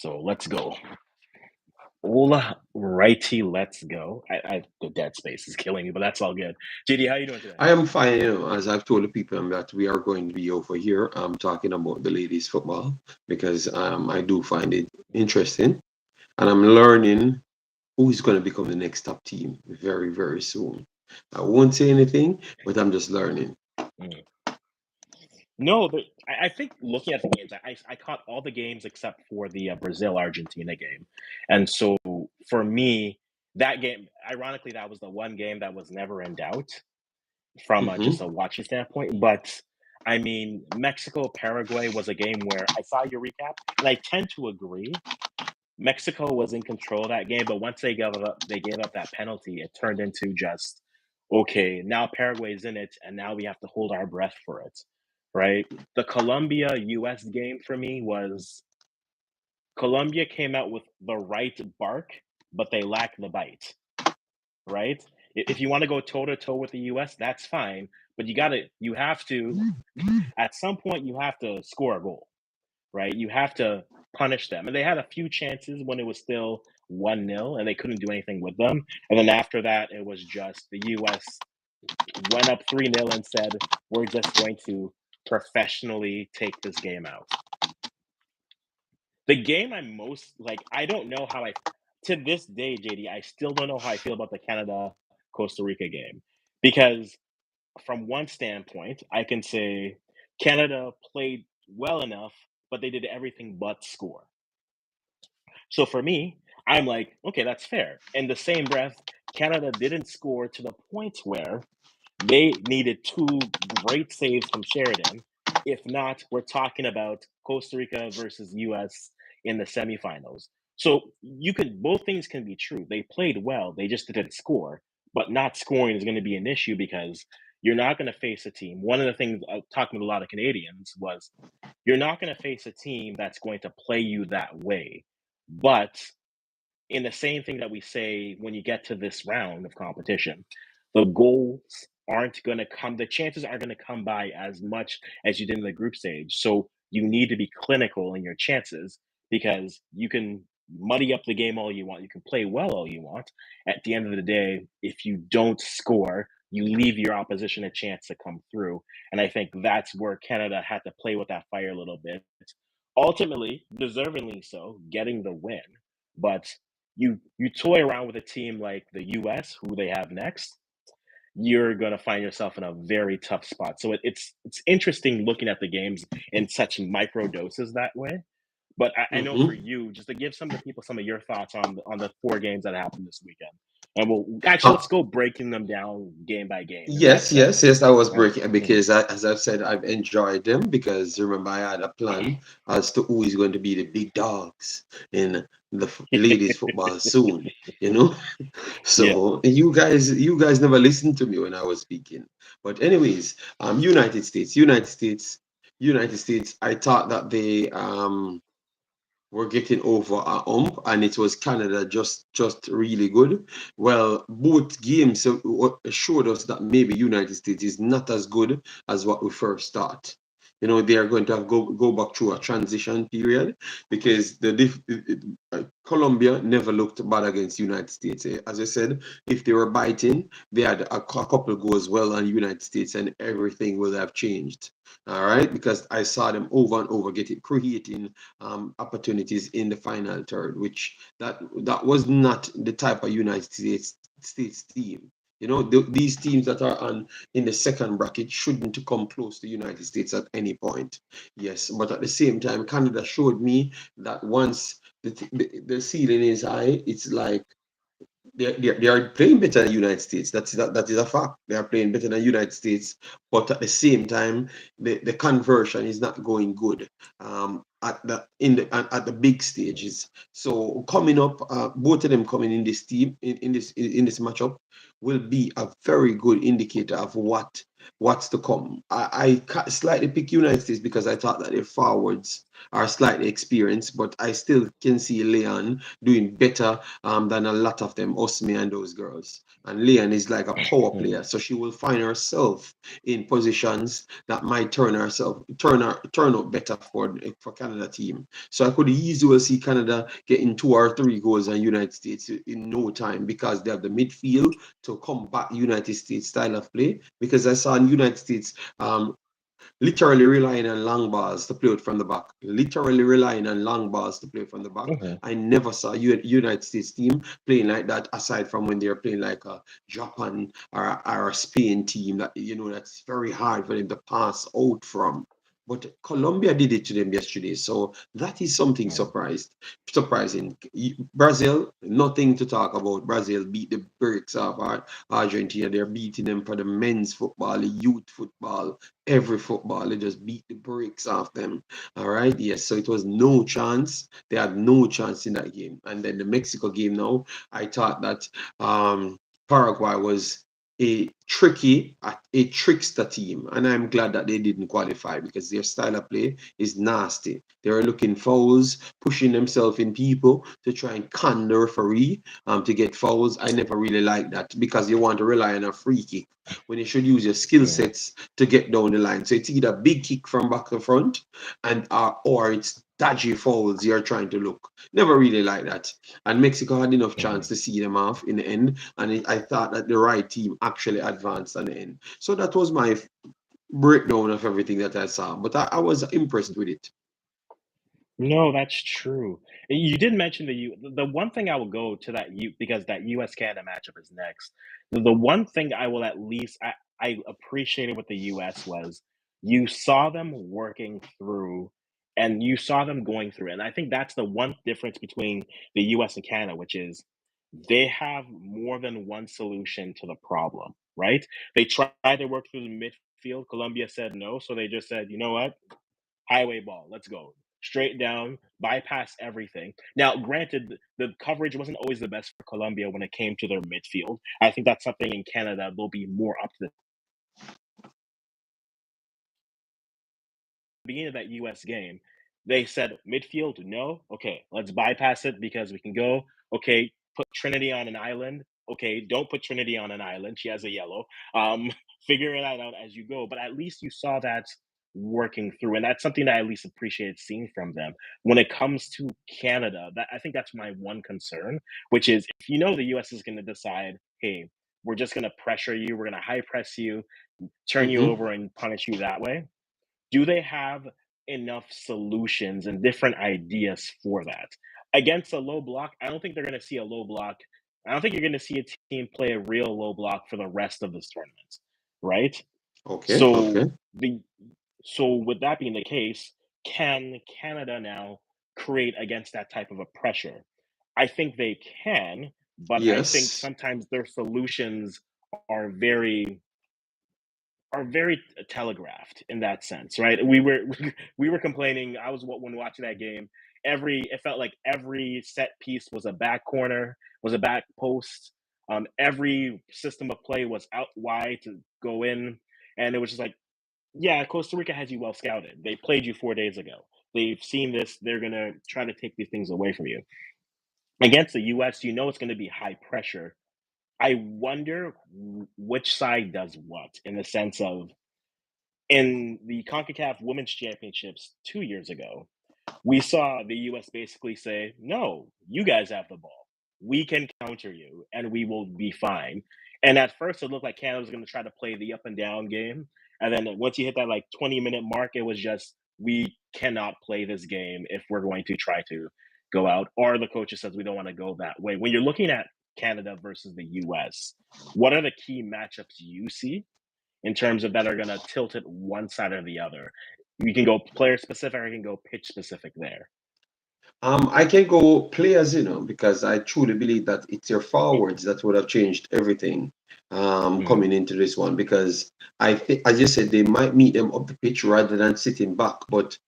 So let's go. Ola righty, let's go. The dead space is killing me, but that's all good. JD, how you doing today? I am fine, as I've told the people that we are going to be over here talking about the ladies football because I do find it interesting and I'm learning who is going to become the next top team very, very soon. I won't say anything, but I'm just learning. Mm. No, I think looking at the games, I caught all the games except for the Brazil Argentina game, and so for me, that game, ironically, that was the one game that was never in doubt from just Hmm. a watching standpoint. But I mean, Mexico Paraguay was a game where I saw your recap, and I tend to agree. Mexico was in control of that game, but once they gave up that penalty. It turned into just okay. Now Paraguay's in it, and now we have to hold our breath for it, right? The Colombia U.S. game for me was Colombia came out with the right bark, but they lack the bite, right? If you want to go toe to toe with the U.S., that's fine, but you have to, at some point, you have to score a goal, right? You have to punish them. And they had a few chances when it was still 1-0 and they couldn't do anything with them. And then after that, it was just the US went up 3-0 and said, we're just going to professionally take this game out. The game I'm most like, I don't know how to this day, JD, I still don't know how I feel about the Canada Costa Rica game because from one standpoint, I can say Canada played well enough, but they did everything but score. So for me, I'm like, okay, that's fair. In the same breath, Canada didn't score to the point where they needed two great saves from Sheridan. If not, we're talking about Costa Rica versus US in the semifinals. So both things can be true. They played well, they just didn't score. But not scoring is going to be an issue because you're not going to face a team. One of the things talking with a lot of Canadians was you're not going to face a team that's going to play you that way. But in the same thing that we say when you get to this round of competition, the goals aren't going to come, the chances aren't going to come by as much as you did in the group stage. So you need to be clinical in your chances because you can muddy up the game all you want. You can play well all you want. At the end of the day, if you don't score, you leave your opposition a chance to come through. And I think that's where Canada had to play with that fire a little bit. Ultimately, deservingly so, getting the win. But you toy around with a team like the US, who they have next, you're gonna find yourself in a very tough spot. So it's interesting looking at the games in such micro doses that way. But I know for Hmm. you, just to give some of the people some of your thoughts on the four games that happened this weekend, and we'll actually let's go breaking them down game by game. Is that Yes, fair? yes, yes. I was All right. breaking Mhm. because, as I've said, I've enjoyed them because remember I had a plan as to who is going to be the big dogs in the ladies football soon. You know, Yeah. so you guys never listened to me when I was speaking. But anyways, United States. I thought that they were getting over a hump, and it was Canada just really good. Well, both games showed us that maybe United States is not as good as what we first thought. They are going to go back through a transition period because Colombia never looked bad against United States. As I said, if they were biting, they had a couple goals well on United States, and everything will have changed. All right, because I saw them over and over creating opportunities in the final third, which that was not the type of United States team. These teams that are on in the second bracket shouldn't come close to United States at any point. Yes, but at the same time, Canada showed me that once the ceiling is high, it's like they are playing better than the United States. That is a fact. They are playing better than the United States, but at the same time, the conversion is not going good at the big stages. So coming up, both of them coming in this team in this matchup will be a very good indicator of what's to come. I slightly pick United States because I thought that their forwards are slightly experienced, but I still can see Leon doing better than a lot of them, Osme and those girls. And Leon is like a power player, so she will find herself in positions that might turn out better for Canada team. So I could easily see Canada getting 2 or 3 goals on United States in no time because they have the midfield to combat United States style of play. Because I saw United States literally relying on long balls to play it from the back. Literally relying on long balls to play from the back. Mm-hmm. I never saw United States team playing like that aside from when they're playing like a Japan or a Spain team that that's very hard for them to pass out from. But Colombia did it to them yesterday, so that is something surprising. Brazil, nothing to talk about. Brazil beat the bricks off Argentina. They're beating them for the men's football, the youth football, every football. They just beat the bricks off them. All right. Yes. So it was no chance. They had no chance in that game. And then the Mexico game now, I thought that Paraguay was a trickster team, and I'm glad that they didn't qualify because their style of play is nasty. They were looking fouls, pushing themselves in people to try and con the referee to get fouls. I never really like that because you want to rely on a free kick when you should use your skill sets to get down the line. So it's either a big kick from back to front and or it's dodgy fouls you're trying to look. Never really like that. And Mexico had enough chance to see them off in the end. And I thought that the right team actually advanced on the end. So that was my breakdown of everything that I saw. But I was impressed with it. No, that's true. You did mention the one thing I will go to that U because that US Canada matchup is next. The one thing I will at least I appreciated with the US was you saw them working through and you saw them going through. And I think that's the one difference between the US and Canada, which is they have more than one solution to the problem, right? They tried to work through the midfield. Colombia said no, so they just said, you know what? Highway ball, let's go. Straight down, bypass everything. Now, granted, the coverage wasn't always the best for Colombia when it came to their midfield. I think that's something in Canada they'll be more up to the beginning of that US game. They said midfield, no. Okay, let's bypass it because we can go. Okay, put Trinity on an island. Okay, don't put Trinity on an island. She has a yellow. Figure it out as you go. But at least you saw that working through, and that's something that I at least appreciated seeing from them. When it comes to Canada, that I think that's my one concern, which is if you know the US is going to decide, hey, we're just going to pressure you, we're going to high press you, turn you Mm-hmm. over, and punish you that way. Do they have enough solutions and different ideas for that? Against a low block, I don't think they're going to see a low block. I don't think you're going to see a team play a real low block for the rest of this tournament, right? Okay. So Okay. the so with that being the case, can Canada now create against that type of a pressure? I think they can, but I think Yes. sometimes their solutions are very are very telegraphed in that sense, right? We were complaining. I was when watching that game. It felt like every set piece was a back corner, was a back post. Every system of play was out wide to go in, and it was just like, yeah, Costa Rica has you well scouted. They played you 4 days ago. They've seen this. They're gonna try to take these things away from you. Against the U.S., you know it's going to be high pressure. I wonder which side does what in the sense of in the CONCACAF Women's Championships 2 years ago, we saw the US basically say, no, you guys have the ball. We can counter you and we will be fine. And at first, it looked like Canada was going to try to play the up and down game. And then once you hit that like 20-minute mark, it was just, we cannot play this game if we're going to try to go out. Or the coach says, we don't want to go that way. When you're looking at Canada versus the US, what are the key matchups you see in terms of that are going to tilt it one side or the other? You can go player specific or you can go pitch specific there. I can go players, because I truly believe that it's your forwards that would have changed everything Mhm. coming into this one. Because I think, as you said, they might meet them up the pitch rather than sitting back. But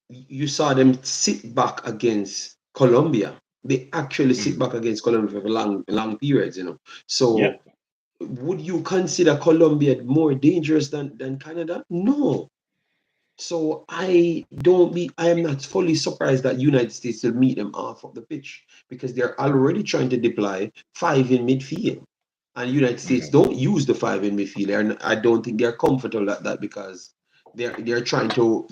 you saw them sit back against Colombia. They actually sit Mhm. back against Colombia for long, long periods. So Yep. would you consider Colombia more dangerous than Canada? No. So I am not fully surprised that United States will meet them off of the pitch because they're already trying to deploy five in midfield. And United States don't use the five in midfield. And I don't think they're comfortable at that because they're trying to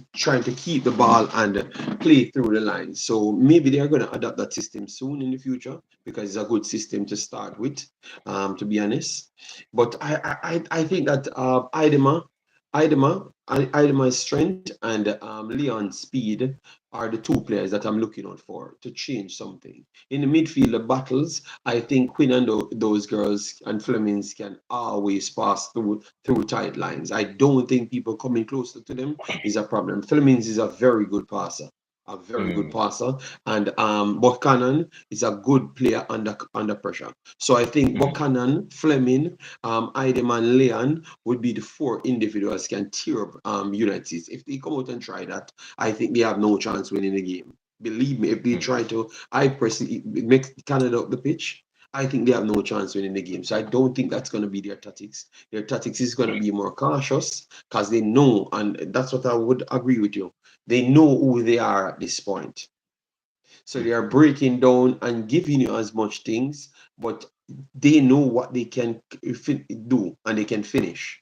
keep the ball and play through the line. So maybe they're going to adopt that system soon in the future because it's a good system to start with, to be honest. But I think that Idema's strength and Leon's speed are the two players that I'm looking out for to change something. In the midfield, the battles, I think Quinn and those girls and Flemings can always pass through tight lines. I don't think people coming closer to them is a problem. Flemings is a very good passer. A very good passer, and Buchanan is a good player under pressure. So I think Buchanan, Fleming, Ideman, Leon would be the four individuals can tear up United States. If they come out and try that, I think they have no chance winning the game. Believe me, if they try to, I personally make Canada up the pitch, I think they have no chance winning the game. So I don't think that's going to be their tactics. Their tactics is going to be more cautious because they know, and that's what I would agree with you. They know who they are at this point. So they are breaking down and giving you as much things, but they know what they can do and they can finish.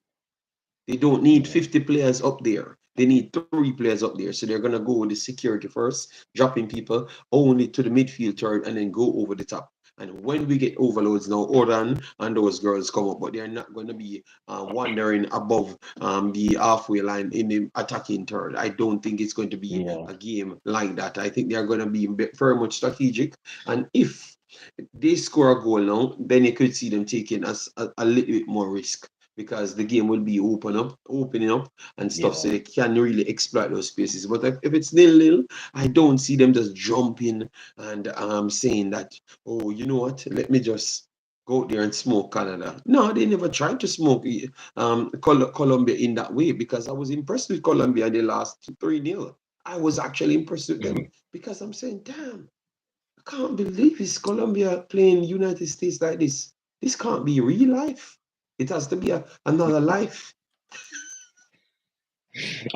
They don't need 50 players up there. They need 3 players up there. So they're going to go with the security first, dropping people only to the midfield third, and then go over the top. And when we get overloads now, Oran and those girls come up, but they're not going to be wandering above the halfway line in the attacking third. I don't think it's going to be a game like that. I think they're going to be very much strategic. And if they score a goal now, then you could see them taking a little bit more risk because the game will be opening up and stuff, so they can really exploit those spaces. But if it's 0-0, I don't see them just jumping and saying that, oh, you know what, let me just go out there and smoke Canada. No, they never tried to smoke Colombia in that way because I was impressed with Colombia. They lost 3-0. I was actually impressed with them because I'm saying, damn, I can't believe it's Colombia playing United States like this. This can't be real life. It has to be another life.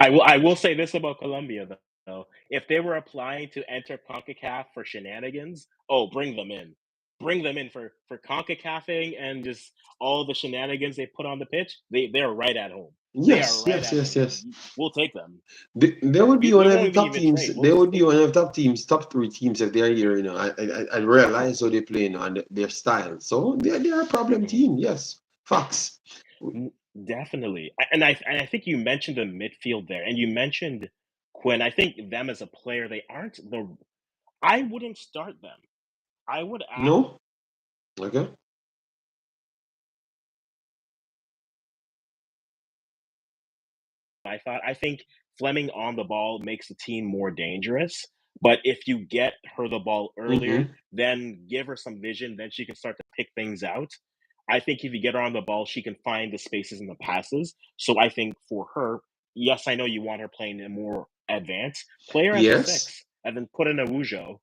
I will say this about Colombia though. If they were applying to enter CONCACAF for shenanigans, oh, bring them in. Bring them in for CONCACAFing and just all the shenanigans they put on the pitch. They're right at home. They are Yes, right yes, at yes, home. yes. We'll take them. They would be one We of won't the even top even teams. trade. We'll They just would be take one them. of the top teams, top 3 teams if they're here. You know, I realize how they play now and their style. So they're a problem team. Yes, facts. Definitely. And I think you mentioned the midfield there, and you mentioned Quinn. I think them as a player, they aren't the. I wouldn't start them. I would ask. No, okay. I think Fleming on the ball makes the team more dangerous. But if you get her the ball earlier, Mm-hmm. then give her some vision, then she can start to pick things out. I think if you get her on the ball, she can find the spaces and the passes. So I think for her, yes, I know you want her playing a more advanced player as a Yes. six, and then put in a Wujo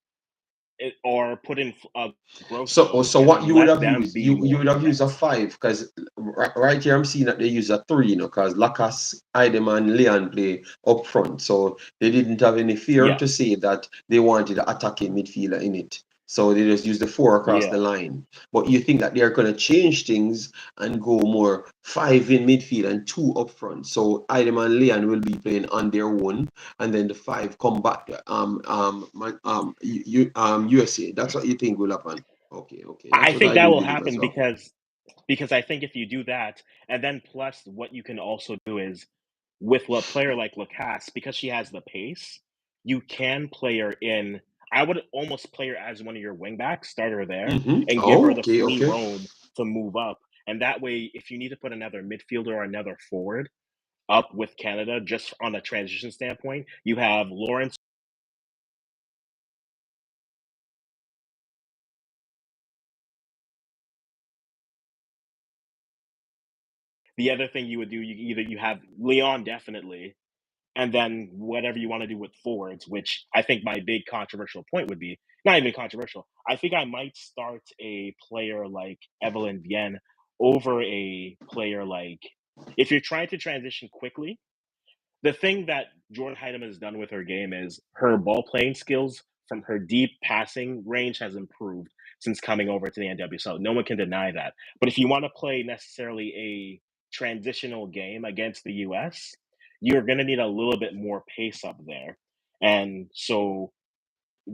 or put in So, Grosso, so and what then you would let have them used, be you more would have used a direct. 5 because right here I'm seeing that they use a 3, you know, because Lacas, Idem, and Leon play up front, so they didn't have any fear Yeah, to say that they wanted an attacking midfielder in it. So they just used the 4 across the yeah. line. But you think that they're going to change things and go more 5 in midfield and 2 up front. So Idem and Leon will be playing on their own, and then the 5 come back. USA. That's what you think will happen. Okay, okay. That's I what think I that do will believe as happen well. because I think if you do that, and then plus what you can also do is with a player like Lacasse, because she has the pace, you can play her in. I would almost play her as one of your wingbacks, start her there, Mm-hmm. and give her the Okay, free okay. roam to move up. And that way, if you need to put another midfielder or another forward up with Canada, just on a transition standpoint, you have Lawrence. The other thing you would do, you have Leon definitely, and then whatever you want to do with forwards, which I think my big controversial point would be not even controversial. I think I might start a player like Evelyn Vienne over a player like if you're trying to transition quickly, the thing that Jordan Heidemann has done with her game is her ball playing skills from her deep passing range has improved since coming over to the NWSL. No one can deny that. But if you want to play necessarily a transitional game against the US, you're going to need a little bit more pace up there. And so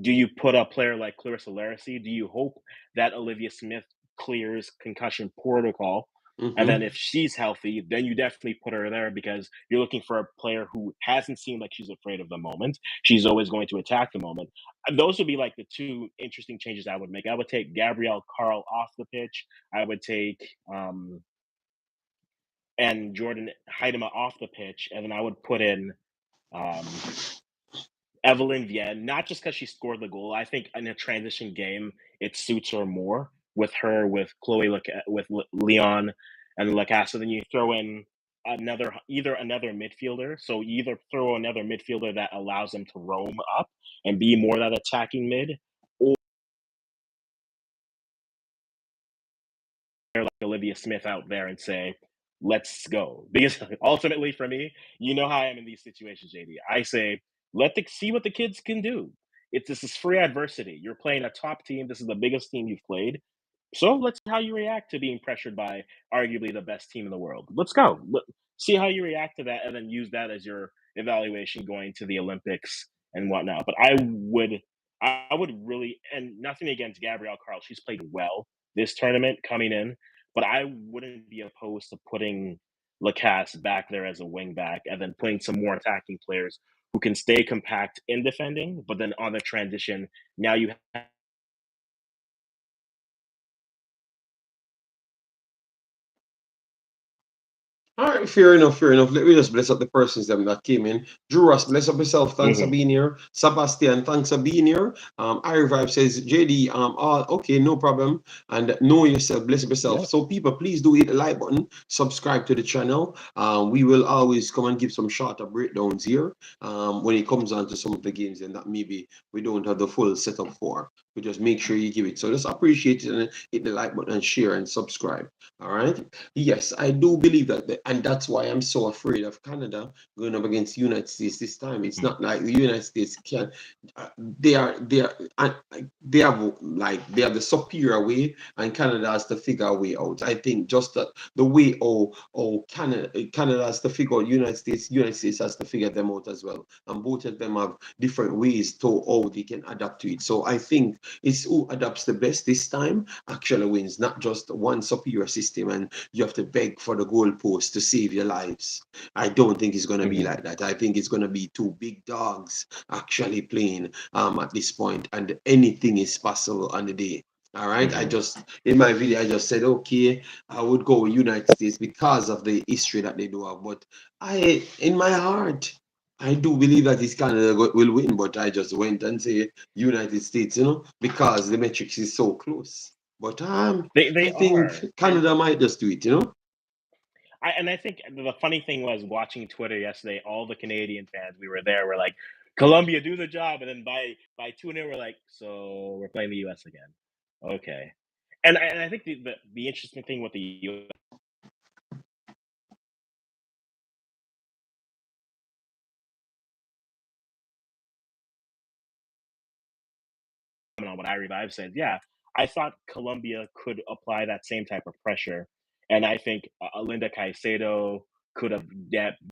do you put a player like Clarissa Laracy? Do you hope that Olivia Smith clears concussion protocol? And then Mm-hmm. if she's healthy, then you definitely put her there because you're looking for a player who hasn't seemed like she's afraid of the moment. She's always going to attack the moment. And those would be like the two interesting changes I would make. I would take Gabrielle Carl off the pitch. I would take and Jordan Heidemann off the pitch, and then I would put in um, Evelyn Vienne, not just because she scored the goal. I think in a transition game, it suits her more with her, with Leon and Lacassa. Then you throw in either another midfielder. So you either throw another midfielder that allows them to roam up and be more that attacking mid, or like Olivia Smith out there and say, let's go. Because ultimately, for me, you know how I am in these situations, JD. I say, see what the kids can do. This is free adversity. You're playing a top team. This is the biggest team you've played. So let's see how you react to being pressured by arguably the best team in the world. Let's go. See how you react to that, and then use that as your evaluation going to the Olympics and whatnot. But I would really, and nothing against Gabrielle Carl. She's played well this tournament coming in, but I wouldn't be opposed to putting Lacasse back there as a wing back, and then putting some more attacking players who can stay compact in defending, but then on the transition, now you have All right, fair enough, fair enough. Let me just bless up the persons them that came in. Drew Ross, bless up yourself. Thanks for mhm, being here. Sebastian, thanks for being here. I Revive says, JD, all okay, no problem. And know yourself, bless up yourself. yeah. So people, please do hit the like button, subscribe to the channel. We will always come and give some shorter breakdowns here. When it comes on to some of the games and that maybe we don't have the full setup for. We just make sure you give it. So just appreciate it and hit the like button and share and subscribe. All right. Yes, I do believe that, and that's why I'm so afraid of Canada going up against the United States this time. It's Mhm, not like the United States can. They have they have the superior way, and Canada has to figure a way out. I think just that the way Canada has to figure out United States has to figure them out as well, and both of them have different ways to how they can adapt to it. So I think it's who adapts the best this time actually wins, not just one superior system and you have to beg for the goalpost to save your lives. I don't think it's going to be mhm, like that. I think it's going to be two big dogs actually playing at this point, and anything is possible on the day. All right. I mhm. just in my video I just said okay, I would go United States because of the history that they do have. But I in my heart I do believe that this Canada will win, but I just went and say United States, because the metrics is so close. But They I think are, and Canada might just do it. I think the funny thing was watching Twitter yesterday. All the Canadian fans we were there were like, "Colombia, do the job," and then by 2-0, we're like, "So we're playing the US again." Okay, and I think the interesting thing with the US on what I Revive said, yeah, I thought Colombia could apply that same type of pressure, and I think Linda Caicedo could have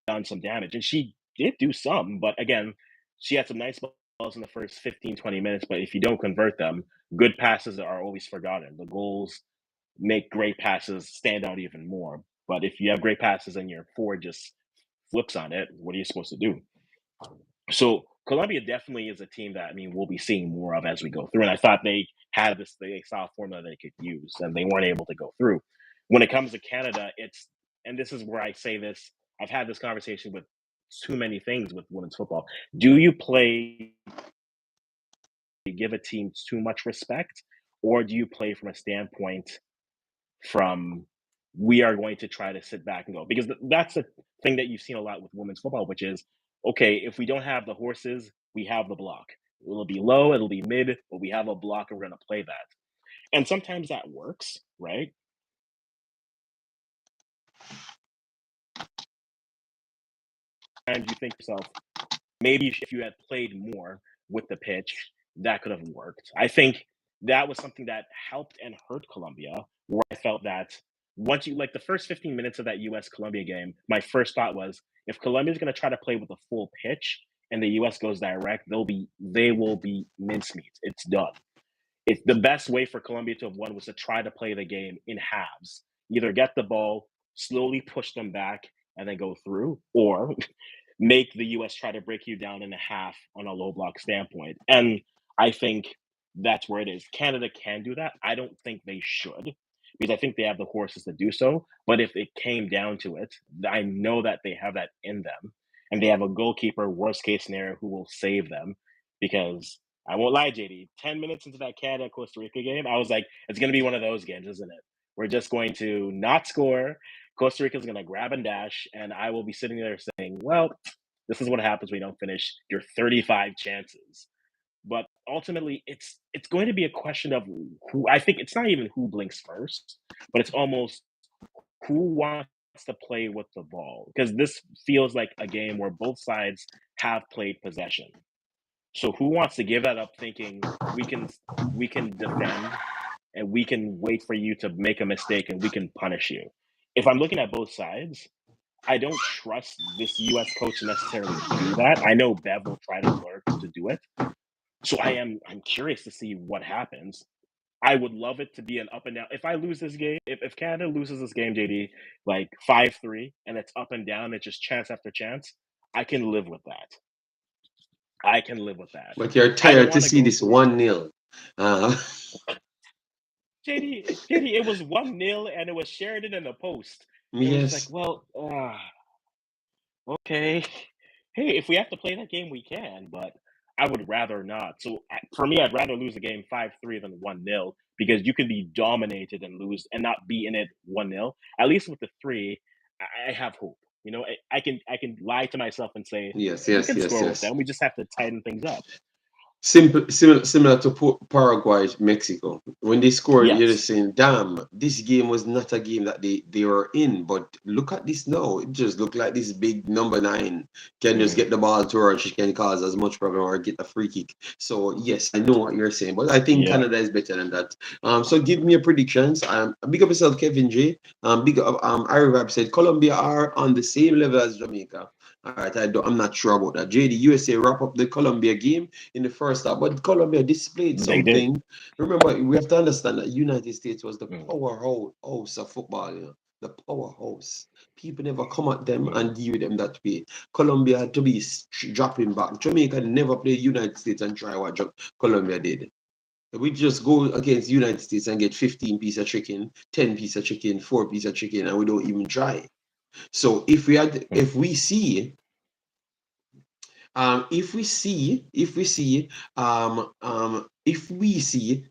done some damage, and she did do some, but again, she had some nice balls in the first 15, 20 minutes, but if you don't convert them, good passes are always forgotten. The goals make great passes stand out even more. But if you have great passes and your forward just flips on it, what are you supposed to do? So Colombia definitely is a team that we'll be seeing more of as we go through. And I thought they saw a formula they could use, and they weren't able to go through. When it comes to Canada, and this is where I say this. I've had this conversation with too many things with women's football. Do you play? Give a team too much respect, or do you play from a standpoint from we are going to try to sit back and go because that's the thing that you've seen a lot with women's football, which is okay, if we don't have the horses, we have the block. It'll be low, it'll be mid, but we have a block and we're going to play that. And sometimes that works, right? times you think to yourself, maybe if you had played more with the pitch, that could have worked. I think that was something that helped and hurt Colombia, where I felt that once you like the first 15 minutes of that US Colombia game, my first thought was if Colombia's going to try to play with a full pitch and the US goes direct, they will be mincemeat. It's done. It's the best way for Colombia to have won was to try to play the game in halves. Either get the ball, slowly push them back, and then go through, or make the US try to break you down in a half on a low block standpoint. And I think that's where it is. Canada can do that. I don't think they should because I think they have the horses to do so. But if it came down to it, I know that they have that in them. And they have a goalkeeper, worst case scenario, who will save them because I won't lie, JD. 10 minutes into that Canada Costa Rica game, I was like, it's going to be one of those games, isn't it? We're just going to not score. Costa Rica is going to grab and dash, and I will be sitting there saying, well, this is what happens when you don't finish your 35 chances. But ultimately, it's going to be a question of who. I think it's not even who blinks first, but it's almost who wants to play with the ball because this feels like a game where both sides have played possession. So who wants to give that up thinking we can defend and we can wait for you to make a mistake and we can punish you? If I'm looking at both sides, I don't trust this US coach to necessarily do that. I know Bev will try to lurk to do it. So I'm curious to see what happens. I would love it to be an up and down. If I lose this game, if Canada loses this game, JD, like 5-3, and it's up and down, it's just chance after chance, I can live with that. I can live with that. But you're tired to see this 1-0. JD, it was 1-0 and it was Sheridan in the post. It was Yes. like, well, okay. Hey, if we have to play that game, we can, but I would rather not. So for me, I'd rather lose a game 5-3 than 1-0 because you can be dominated and lose and not be in it 1-0. At least with the 3, I have hope. You know, I can lie to myself and say Yes, we yes, can yes, score with yes. them. We just have to tighten things up. Similar to Paraguay, Mexico. When they scored, you're Yes. just saying, damn, this game was not a game that they were in. But look at this now. It just looked like this big number 9 can just get the ball to her. She can cause as much problem or get a free kick. So, yes, I know what you're saying. But I think Canada is better than that. So give me your predictions. Big up yourself, Kevin J. Big up, Arivab said, Colombia are on the same level as Jamaica. All right, I'm not sure about that. JD, USA wrap up the Colombia game in the first half, but Colombia displayed something. Remember, we have to understand that United States was the powerhouse of football, you know, the powerhouse. People never come at them and deal with them that way. Colombia had to be dropping back. Jamaica never played United States and try what Colombia did. We just go against United States and get 15 pieces of chicken, 10 pieces of chicken, 4 pieces of chicken, and we don't even try. So if we see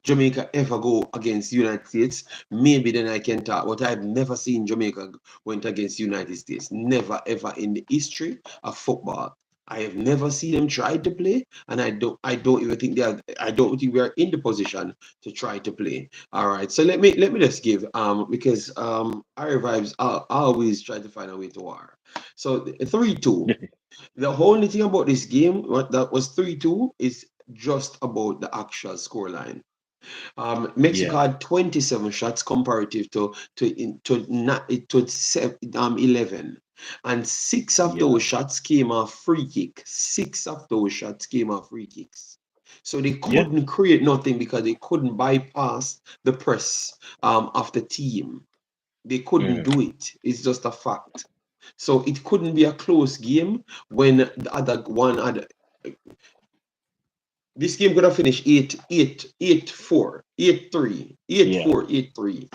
Jamaica ever go against United States, maybe then I can talk. But I've never seen Jamaica went against United States. Never ever in the history of football. I have never seen them try to play, and I don't even think I don't think we are in the position to try to play. All right, so let me just give because our vibes always try to find a way to war. So 3-2. The only thing about this game that was 3-2 is just about the actual scoreline. Mexico had 27 shots comparative to 11, and 6 of those shots came off free kick. 6 of those shots came off free kicks. So they couldn't create nothing because they couldn't bypass the press of the team. They couldn't do it. It's just a fact. So it couldn't be a close game when the other one had. This game could have finished 8-4, 8-3, 8-4, 8-3,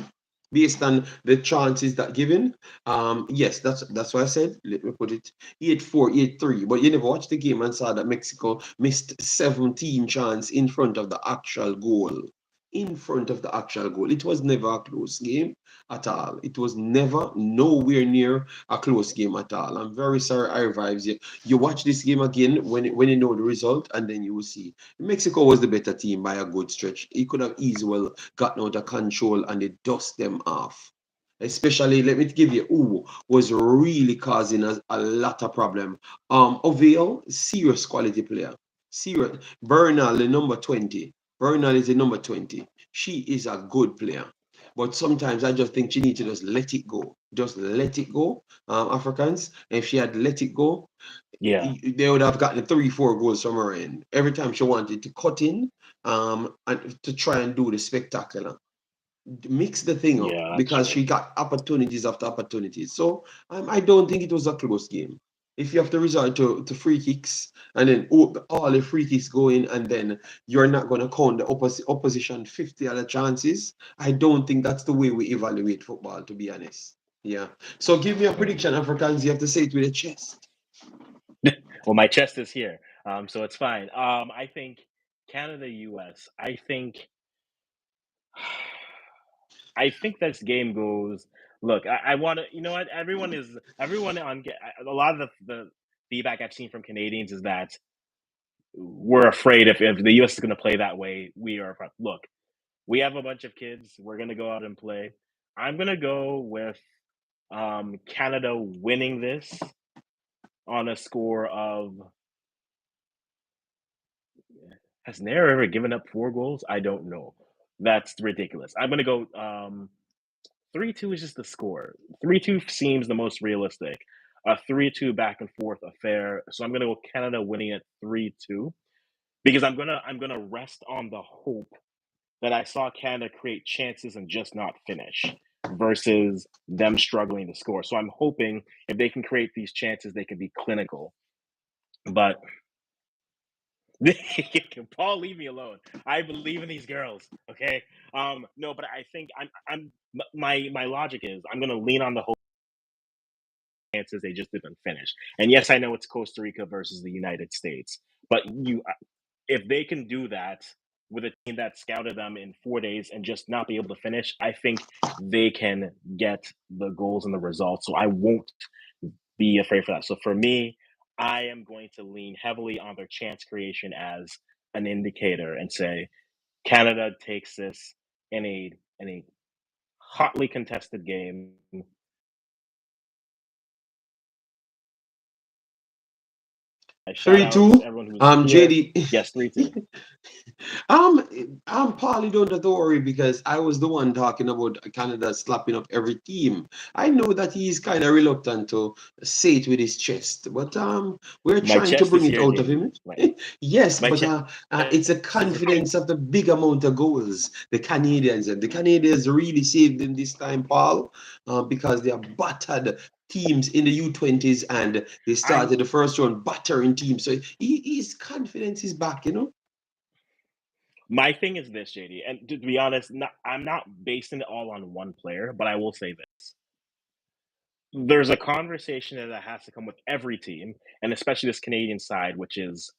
based on the chances that given. Yes, that's what I said. Let me put it 8-4, 8-3. But you never watched the game and saw that Mexico missed 17 chances in front of the actual goal. It was never a close game at all. It was never nowhere near a close game at all. I'm very sorry, I revives you. You watch this game again when you know the result, and then you will see Mexico was the better team by a good stretch. It could have easily gotten out of control and they dust them off. Especially, let me give you who was really causing us a lot of problem. Ovale, serious quality player. Serious. Bernal, the number 20. Bernal is the number 20. She is a good player. But sometimes I just think she needs to just let it go. Just let it go, Africans. If she had let it go, Yeah. they would have gotten 3-4 goals from her end. Every time she wanted to cut in and to try and do the spectacular. Mix the thing up Yeah, that's because true. she got opportunities after opportunities. So I don't think it was a close game. If you have to resort to free kicks and then all the free kicks go in and then you're not going to count the opposition 50 other chances, I don't think that's the way we evaluate football, to be honest. Yeah. So give me a prediction, Africans. You have to say it with a chest. Well, my chest is here, so it's fine. I think Canada US. I think this game goes. Look, I want to. You know what? Everyone a lot of the feedback I've seen from Canadians is that we're afraid if the US is going to play that way, we are. Look, we have a bunch of kids. We're going to go out and play. I'm going to go with Canada winning this on a score of. Has Nair ever given up 4 goals? I don't know. That's ridiculous. I'm gonna go 3-2 is just the score. 3-2 seems the most realistic. A 3-2 back and forth affair. So I'm gonna go Canada winning at 3-2 because I'm gonna rest on the hope that I saw Canada create chances and just not finish versus them struggling to score. So I'm hoping if they can create these chances, they can be clinical. But Paul, leave me alone. I believe in these girls. Okay. No, but I think my logic is I'm gonna lean on the whole chances they just didn't finish. And yes, I know it's Costa Rica versus the United States, but if they can do that with a team that scouted them in 4 days and just not be able to finish, I think they can get the goals and the results. So I won't be afraid for that. So for me, I am going to lean heavily on their chance creation as an indicator and say Canada takes this in a hotly contested game. Shout Three outs two. everyone who's here. JD. Yes, 3-2. Partly don't have to worry because I was the one talking about Canada slapping up every team. I know that he's kind of reluctant to say it with his chest, but we're My trying to chest is bring it here, out of JD. him. My Yes, my but chest it's a is right. confidence of the big amount of goals the Canadians and the Canadians really saved them this time, Paul, because they have battered teams in the U20s and they I'm started the first round battering teams. So his confidence is back, you know. My thing is this, JD, and to be honest, I'm not basing it all on one player, but I will say this. There's a conversation that has to come with every team, and especially this Canadian side, which is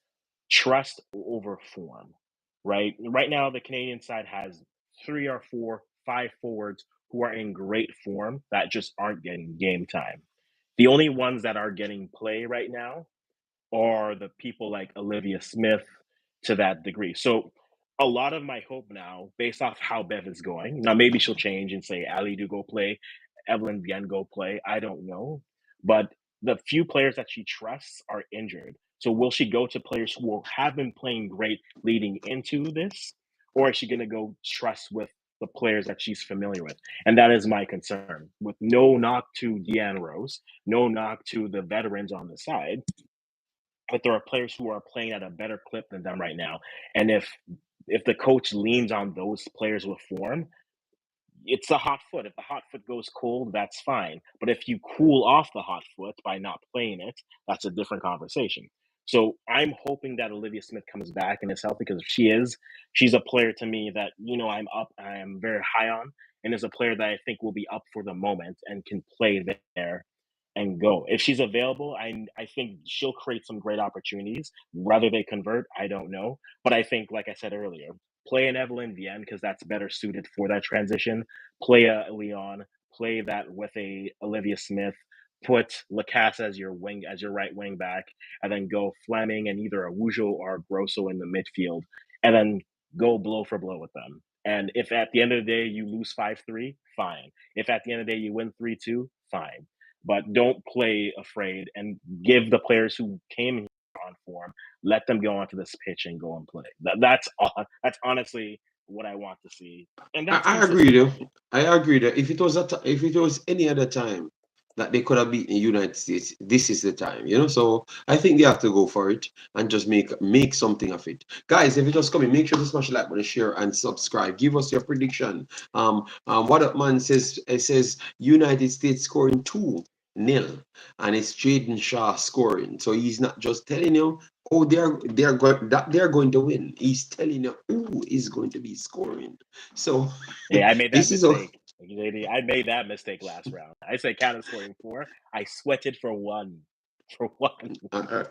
trust over form, right? Right now, the Canadian side has 3 or 4, 5 forwards who are in great form that just aren't getting game time. The only ones that are getting play right now are the people like Olivia Smith to that degree. So a lot of my hope now, based off how Bev is going, now maybe she'll change and say Ali do go play, Evelyn Bien go play. I don't know. But the few players that she trusts are injured. So will she go to players who have been playing great leading into this? Or is she gonna go trust with the players that she's familiar with? And that is my concern. With no knock to Deanne Rose, no knock to the veterans on the side, but there are players who are playing at a better clip than them right now. And if the coach leans on those players with form, it's a hot foot. If the hot foot goes cold, that's fine. But if you cool off the hot foot by not playing it, that's a different conversation. So I'm hoping that Olivia Smith comes back and is healthy because if she is, she's a player to me that I am very high on, and is a player that I think will be up for the moment and can play there and go. If she's available, I think she'll create some great opportunities. Whether they convert, I don't know. But I think, like I said earlier, play an Evelyn Vienne because that's better suited for that transition. Play a Leon, play that with a Olivia Smith. Put Lacasse as your right wing back, and then go Fleming and either a Wujo or a Grosso in the midfield, and then go blow for blow with them. And if at the end of the day you lose 5-3, fine. If at the end of the day you win 3-2, fine. But don't play afraid and give the players who came here on form, let them go onto this pitch and go and play. That's honestly what I want to see. And that's I agree consistent. though. I agree that if it was if it was any other time that they could have beaten the United States, this is the time, you know. So I think they have to go for it and just make something of it. Guys, if you're just coming, make sure to smash the like button, share, and subscribe. Give us your prediction. What up man says, it says United States scoring 2-0, and it's Jaden Shaw scoring. So he's not just telling you, oh, they're going to win. He's telling you who is going to be scoring. So Hey, I made that this is a mistake. Lady, I made that mistake last round. I said Canada scoring 4. I sweated for 1. For 1.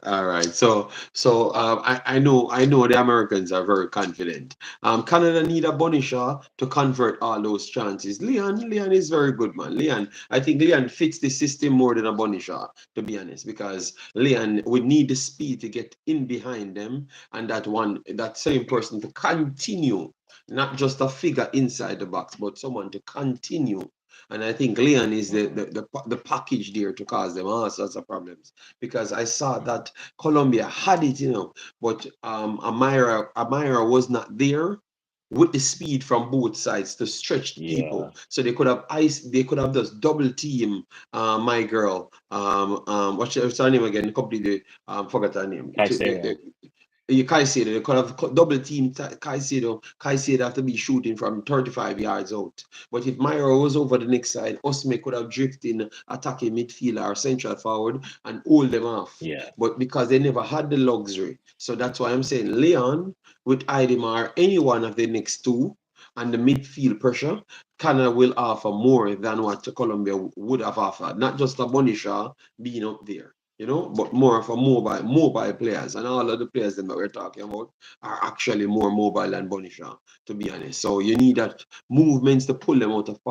all right. So I know the Americans are very confident. Canada need a Bonishaw to convert all those chances. Leon is very good, man. I think Leon fits the system more than a Bonishaw, to be honest, because Leon would need the speed to get in behind them, and that same person to continue, not just a figure inside the box, but someone to continue. And I think Leon is the package there to cause them all sorts of problems, because I saw that Colombia had it, but Amira was not there with the speed from both sides to stretch people. So they could have just double team my girl. What's her name again? Completely forgot her name. Caicedo, they could have double team Caicedo. Caicedo have to be shooting from 35 yards out. But if Myra was over the next side, Osme could have drifted in attacking midfielder or central forward and hold them off. Yeah. But because they never had the luxury. So that's why I'm saying Leon with Idemar, any one of the next two, and the midfield pressure, Canada will offer more than what Colombia would have offered. Not just a Bonishaw being up there, but more for mobile players. And all of the players that we're talking about are actually more mobile than Bonishaw, to be honest. So you need that movements to pull them out of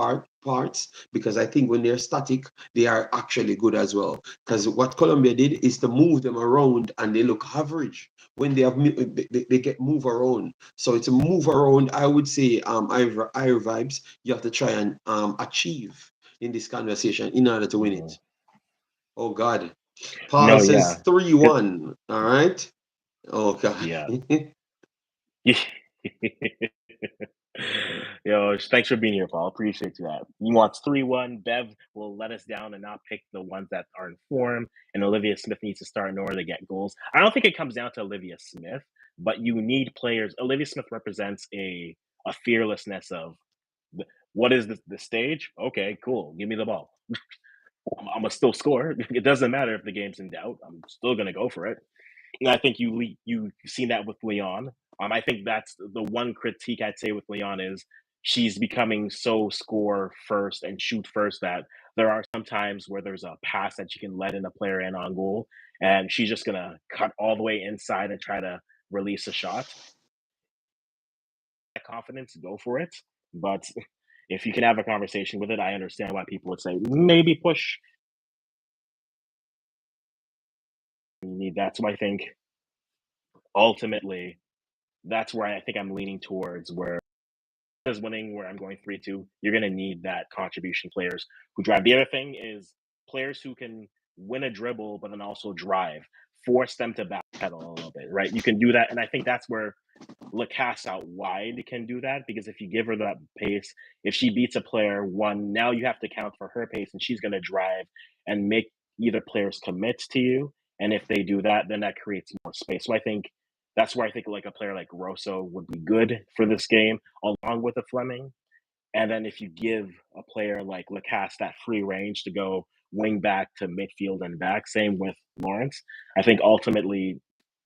parts, because I think when they're static, they are actually good as well. Because what Colombia did is to move them around and they look average. When they get move around. So it's a move around, I would say, higher vibes you have to try and achieve in this conversation in order to win it. Oh God. Paul says 3-1. All right. Oh God. Yeah. Yo, thanks for being here, Paul. Appreciate you that. He wants 3-1. Bev will let us down and not pick the ones that are in form. And Olivia Smith needs to start in order to get goals. I don't think it comes down to Olivia Smith, but you need players. Olivia Smith represents a fearlessness of what is the stage? Okay, cool. Give me the ball. I'm gonna still score. It doesn't matter if the game's in doubt. I'm still gonna go for it. And I think you've seen that with Leon. I think that's the one critique I'd say with Leon is she's becoming so score first and shoot first that there are some times where there's a pass that she can let in a player in on goal, and she's just gonna cut all the way inside and try to release a shot. That confidence, go for it. But if you can have a conversation with it, I understand why people would say maybe push. That's why I think ultimately that's where I think I'm leaning towards where is winning where I'm going 3-2, you're gonna need that contribution players who drive. The other thing is players who can win a dribble but then also drive. Force them to backpedal a little bit, right? You can do that, and I think that's where Lacasse out wide can do that, because if you give her that pace, if she beats a player one, now you have to count for her pace, and she's gonna drive and make either players commit to you. And if they do that, then that creates more space. So I think that's where I think like a player like Rosso would be good for this game, along with a Fleming. And then if you give a player like Lacasse that free range to go wing back to midfield and back, same with Lawrence, I think ultimately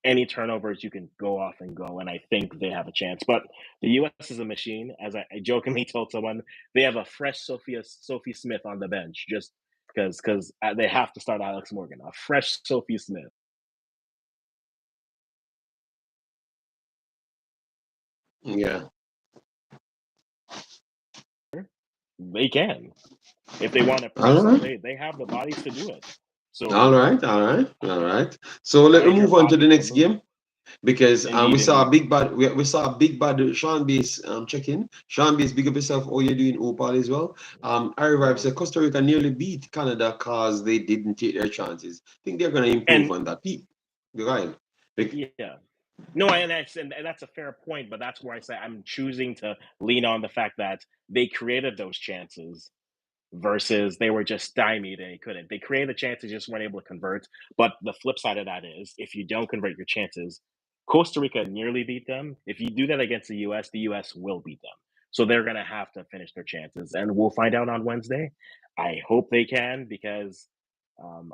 any turnovers you can go off and go, and I think they have a chance. But the U.S. is a machine. As I jokingly told someone, they have a fresh Sophie Smith on the bench just because they have to start Alex Morgan, a fresh Sophie Smith. Yeah. They can. If they want to press All them, right. they have the bodies to do it. So All right. So let me move on to the next game. Because we Indeed, saw a indeed. big bad we saw a big bad Sean Base check-in. Sean Base, big up yourself. Oh, you're doing Opal as well. I revive Yo. said Costa Rica nearly beat Canada because they didn't take their chances. I think they're gonna improve And on that. Pete, go ahead. yeah. No, and that's a fair point, but that's where I say I'm choosing to lean on the fact that they created those chances versus they were just stymied and they couldn't. They created the chances, just weren't able to convert. But the flip side of that is if you don't convert your chances, Costa Rica nearly beat them. If you do that against the US will beat them. So they're gonna have to finish their chances, and we'll find out on Wednesday. I hope they can because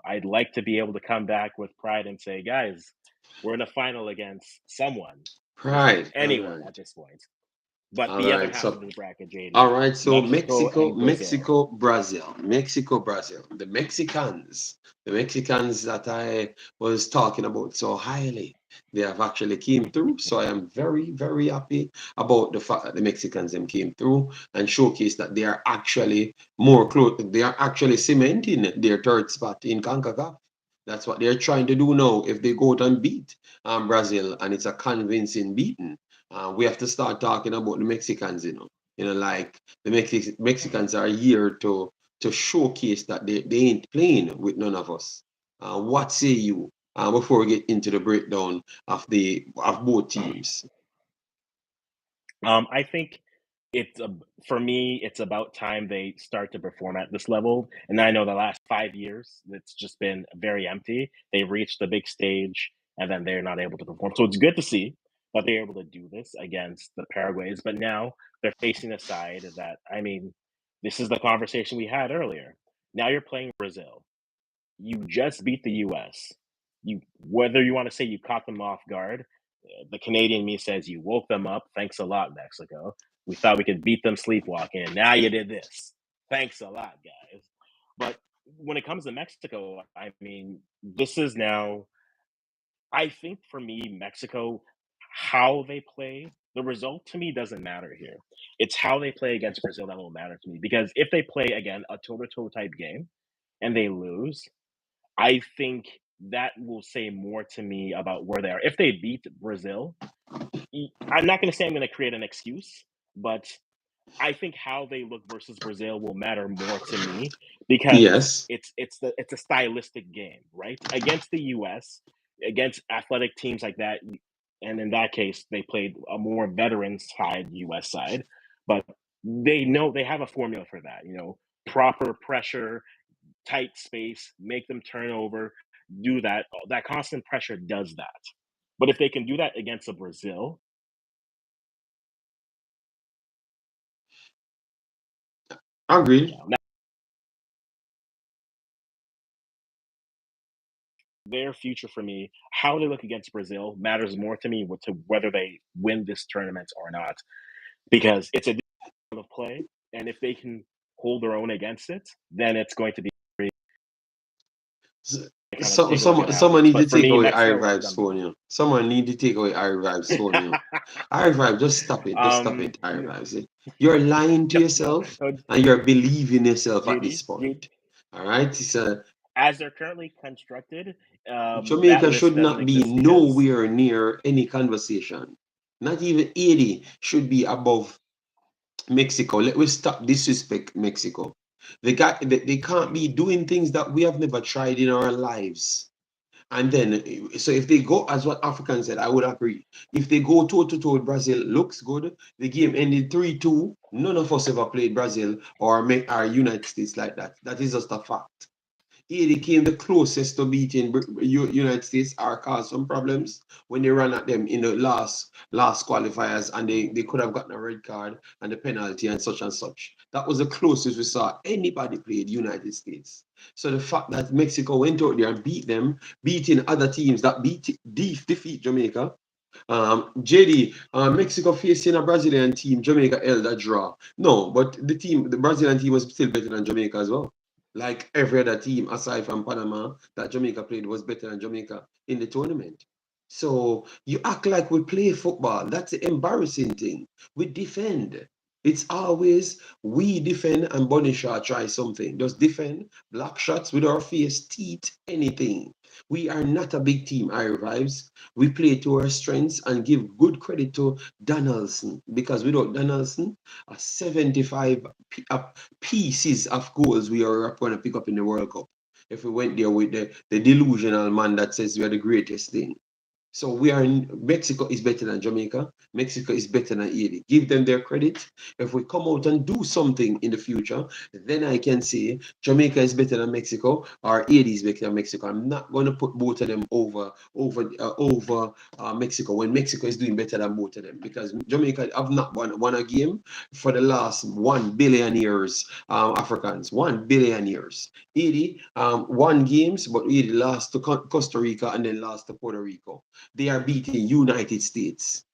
I'd like to be able to come back with pride and say, guys, we're in a final against someone, honestly, Pride. All anyone right. at this point. But All the other right. half So of the bracket, all JD, right, so Mexico Mexico, and Brazil. Mexico, Brazil, Mexico, Brazil. The Mexicans that I was talking about so highly, they have actually came through. So I am very, very happy about the fact that the Mexicans them came through and showcased that they are actually more close. They are actually cementing their third spot in CONCACAF. That's what they're trying to do now. If they go out and beat Brazil, and it's a convincing beating, we have to start talking about the Mexicans. Like the Mexicans are here to showcase that they ain't playing with none of us. What say you? Before we get into the breakdown of both teams. I think it's for me, it's about time they start to perform at this level. And I know the last 5 years, it's just been very empty. They reached the big stage and then they're not able to perform. So it's good to see that they're able to do this against the Paraguays. But now they're facing a side that, I mean, this is the conversation we had earlier. Now you're playing Brazil. You just beat the US. You whether you want to say you caught them off guard, the Canadian me says you woke them up. Thanks a lot, Mexico. We thought we could beat them sleepwalking, and now you did this. Thanks a lot, guys. But when it comes to Mexico, I mean, this is now. I think for me, Mexico, how they play, the result to me doesn't matter here. It's how they play against Brazil that will matter to me. Because if they play again a toe-to-toe type game and they lose, I think that will say more to me about where they are. If they beat Brazil, I'm not going to say I'm going to create an excuse, but I think how they look versus Brazil will matter more to me because Yes. it's a stylistic game, right? Against the US, against athletic teams like that, and in that case, they played a more veteran side, US side, but they know they have a formula for that. Proper pressure, tight space, make them turn over, do that. That constant pressure does that. But if they can do that against a Brazil, Agreed. now their future for me, how they look against Brazil matters more to me to whether they win this tournament or not, because it's a different of play, and if they can hold their own against it, then it's going to be a kind of So, take a look at how it someone is. need to But for take me, away Mexico has iRevive's done well. phone. Someone need to take away iRevive's phone. iRevive, just stop it. Just stop um, it, iRevive. See? You're lying to no, yourself no, and you're believing yourself at this JD, point. All right. as they're currently constructed, that Jamaica list should doesn't not be exist because nowhere near any conversation. Not even 80 should be above Mexico. Let us stop disrespect Mexico. They can't be doing things that we have never tried in our lives. And then, so if they go, as what African said, I would agree. If they go toe to toe with Brazil, looks good. The game ended 3-2. None of us ever played Brazil or make our United States like that. That is just a fact. He came the closest to beating United States or caused some problems when they ran at them in the last qualifiers and they could have gotten a red card and the penalty and such and such. That was the closest we saw anybody played United States. So the fact that Mexico went out there and beat them, beating other teams that defeat Jamaica. JD, Mexico facing a Brazilian team, Jamaica held a draw. No, but the Brazilian team was still better than Jamaica as well. Like every other team aside from Panama that Jamaica played was better than Jamaica in the tournament. So you act like we play football. That's the embarrassing thing. We defend. It's always we defend and Bonnie Shaw try something. Just defend, block shots with our face, teeth, anything. We are not a big team, I Vibes. We play to our strengths and give good credit to Donaldson, because without Donaldson, a 75 pieces of goals we are going to pick up in the World Cup. If we went there with the delusional man that says we are the greatest thing. So we are in Mexico is better than Jamaica. Mexico is better than Haiti. Give them their credit. If we come out and do something in the future, then I can say Jamaica is better than Mexico or Haiti is better than Mexico. I'm not going to put both of them over Mexico when Mexico is doing better than both of them, because Jamaica have not won a game for the last 1 billion years. Africans 1 billion years. Haiti won games, but Haiti lost to Costa Rica and then lost to Puerto Rico. They are beating United States.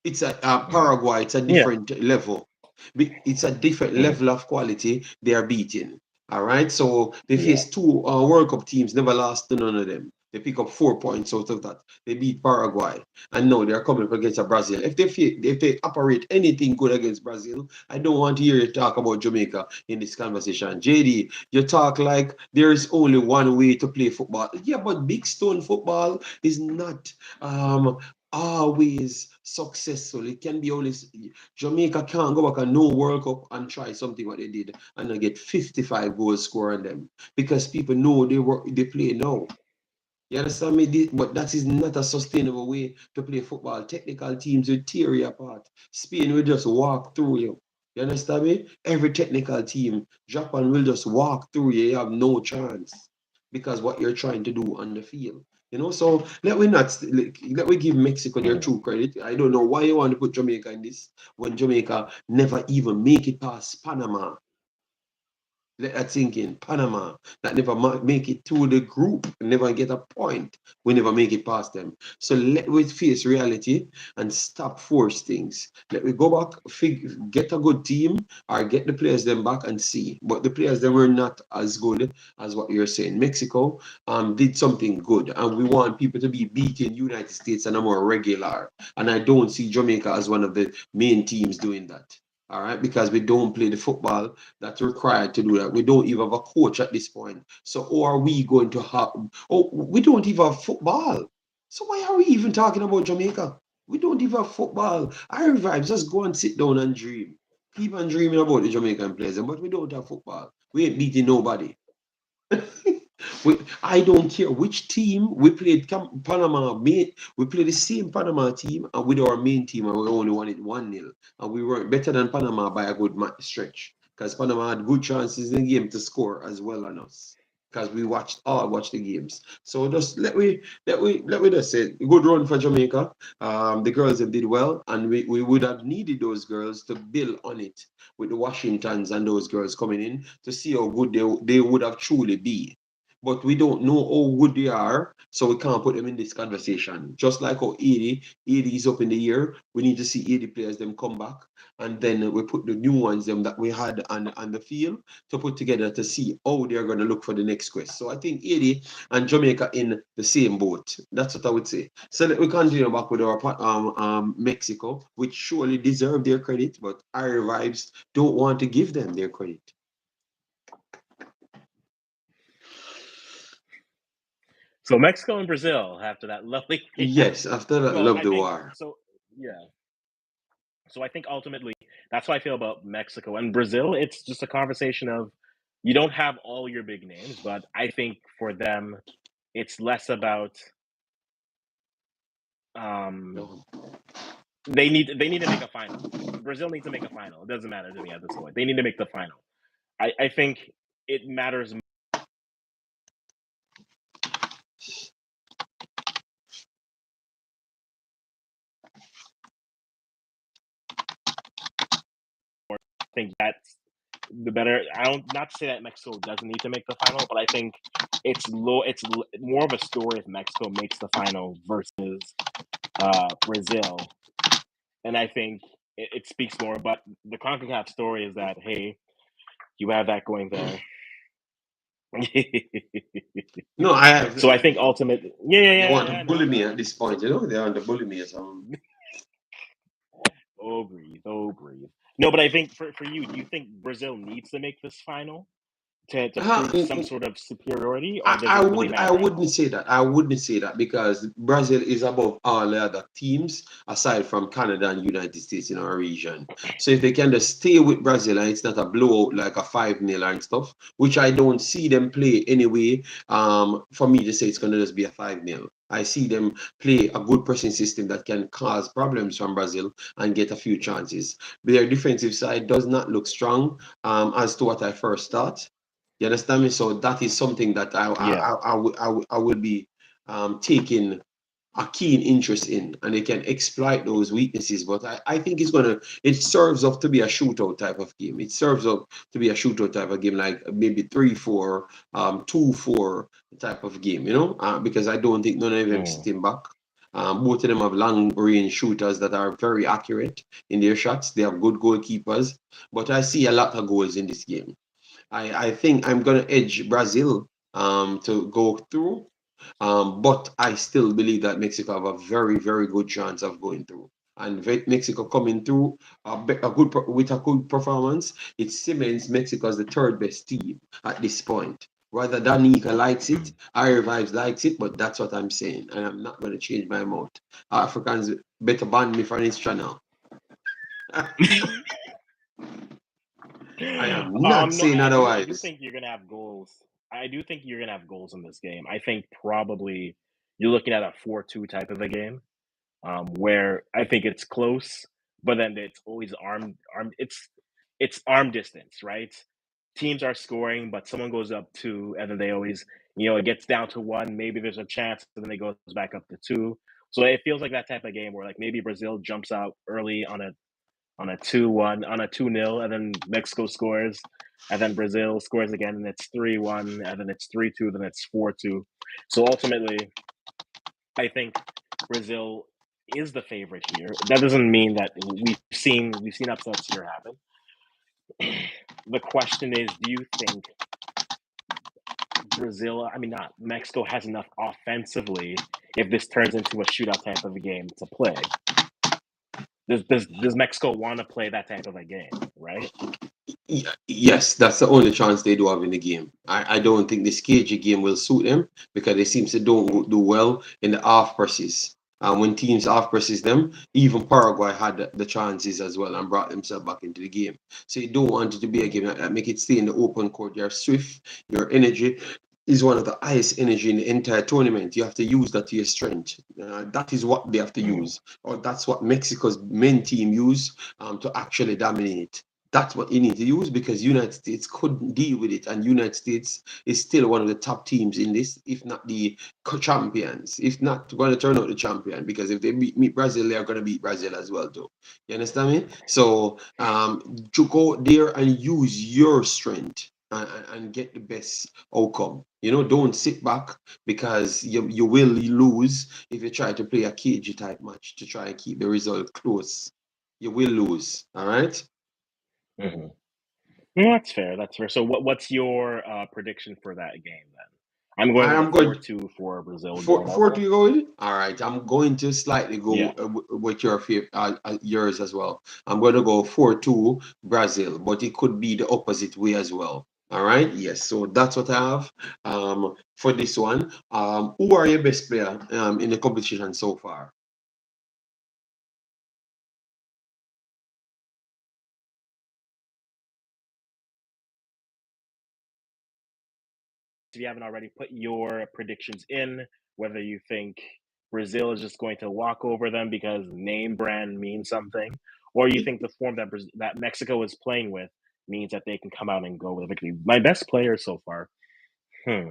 It's a Paraguay. It's a different level. It's a different level of quality they are beating. All right. So they face two World Cup teams, never lost to none of them. They pick up 4 points out of that. They beat Paraguay, and now they're coming up against Brazil. If they operate anything good against Brazil, I don't want to hear you talk about Jamaica in this conversation. JD, you talk like there is only one way to play football. Yeah, but big stone football is not always successful. It can be only Jamaica can't go back and no World Cup and try something what they did and not get 55 goals scored on them, because people know they play now. You understand me? But that is not a sustainable way to play football. Technical teams will tear you apart. Spain will just walk through you. You understand me? Every technical team, Japan will just walk through you. You have no chance because what you're trying to do on the field. So let we give Mexico their true credit. I don't know why you want to put Jamaica in this when Jamaica never even make it past Panama. Let that sink in. Panama, that never make it to the group, never get a point. We never make it past them. So let we face reality and stop force things. Let we go back, get a good team, or get the players them back and see. But the players them were not as good as what you're saying. Mexico did something good, and we want people to be beating United States and a more regular. And I don't see Jamaica as one of the main teams doing that. All right, because we don't play the football that's required to do that. We don't even have a coach at this point. So, how are we going to have? Oh, we don't even have football. So, why are we even talking about Jamaica? We don't even have football. I Vibes, just go and sit down and dream. Keep on dreaming about the Jamaican players, but we don't have football. We ain't beating nobody. I don't care which team we played. Panama, we played the same Panama team and with our main team, and we only won it 1-0. And we were better than Panama by a good stretch, because Panama had good chances in the game to score as well on us, because we watched the games. So just let me just say good run for Jamaica. The girls have did well, and we would have needed those girls to build on it with the Washingtons and those girls coming in to see how good they would have truly be. But we don't know how good they are, so we can't put them in this conversation. Just like how 80 is up in the air, we need to see 80 players them come back, and then we put the new ones them that we had on the field to put together to see how they're going to look for the next quest. So I think 80 and Jamaica in the same boat. That's what I would say. So let we continue back with our Mexico, which surely deserve their credit, but our Vibes don't want to give them their credit. So Mexico and Brazil after that lovely game. Yes, after that, Well, love I the think war. so. Yeah. So I think ultimately that's how I feel about Mexico and Brazil. It's just a conversation of you don't have all your big names, but I think for them, it's less about No. they need to make a final. Brazil needs to make a final. It doesn't matter to me at this point. They need to make the final. I think it matters more. I think that's the better. I don't not to say that Mexico doesn't need to make the final, but I think it's low. It's more of a story if Mexico makes the final versus Brazil, and I think it speaks more. But the CONCACAF story is that hey, you have that going there. No, I have. So I think ultimately, They want to yeah, bully me no. at this point. They want to bully me. So Oh, breathe, oh, breathe. No, but I think for you, do you think Brazil needs to make this final? to prove some sort of superiority, or does I it really would I matter at wouldn't all? say that. I wouldn't say that because Brazil is above all the other teams aside from Canada and United States in our region. So if they can just stay with Brazil and it's not a blowout like a 5-0 and stuff, which I don't see them play anyway. For me to say it's gonna just be a 5-0. I see them play a good pressing system that can cause problems from Brazil and get a few chances. Their defensive side does not look strong, as to what I first thought. You understand me? So that is something that Yeah. I will be taking a keen interest in, and they can exploit those weaknesses. But I think it serves up to be a shootout type of game. It serves up to be a shootout type of game, like maybe 3-4, 2-4 type of game, because I don't think none of them Mm. sitting back. Both of them have long range shooters that are very accurate in their shots. They have good goalkeepers, but I see a lot of goals in this game. I think I'm going to edge Brazil to go through, but I still believe that Mexico have a very, very good chance of going through. And Mexico coming through with a good performance, it cements Mexico as the third best team at this point. Whether Danica likes it, Ira Vibes likes it, but that's what I'm saying. And I'm not going to change my mouth. Africans better ban me from this channel. I am not No, saying I do otherwise. think you're gonna have goals. I do think you're gonna have goals in this game. I think probably you're looking at a 4-2 type of a game, where I think it's close, but then it's always it's arm distance, right? Teams are scoring, but someone goes up 2, and then they always, it gets down to 1, maybe there's a chance, and then it goes back up to 2. So it feels like that type of game where, like, maybe Brazil jumps out early on a 2-1, on a 2-0, and then Mexico scores, and then Brazil scores again, and it's 3-1, and then it's 3-2, then it's 4-2. So ultimately, I think Brazil is the favorite here. That doesn't mean that we've seen upsets here happen. The question is, do you think not Mexico has enough offensively if this turns into a shootout type of a game to play? Does Mexico want to play that type of a game, right? Yes, that's the only chance they do have in the game. I don't think this cagey game will suit them because they seem to don't do well in the half presses. When teams half presses them, even Paraguay had the chances as well and brought themselves back into the game. So you don't want it to be a game that make it stay in the open court. You're swift, your energy is one of the highest energy in the entire tournament. You have to use that to your strength. That is what they have to Mm. use, or that's what Mexico's main team use to actually dominate. That's what you need to use because United States couldn't deal with it, and United States is still one of the top teams in this, if not the champions. If not going to turn out the champion, because if they meet Brazil, they are going to beat Brazil as well, too. You understand me? So to go there and use your strength and get the best outcome. Don't sit back because you will lose if you try to play a cagey type match to try and keep the result close. You will lose. All right. Hmm. No, that's fair. That's fair. So, what's your prediction for that game then? I'm going I with a am going 4-2 for Brazil for going for over. to go with it. All right, I'm going to slightly go Yeah. with yours as well. I'm going to go 4-2 Brazil, but it could be the opposite way as well. All right, yes. So that's what I have for this one. Who are your best player in the competition so far? If you haven't already, put your predictions in. Whether you think Brazil is just going to walk over them because name brand means something, or you think the form that Mexico is playing with means that they can come out and go with a victory. My best player so far. Hmm.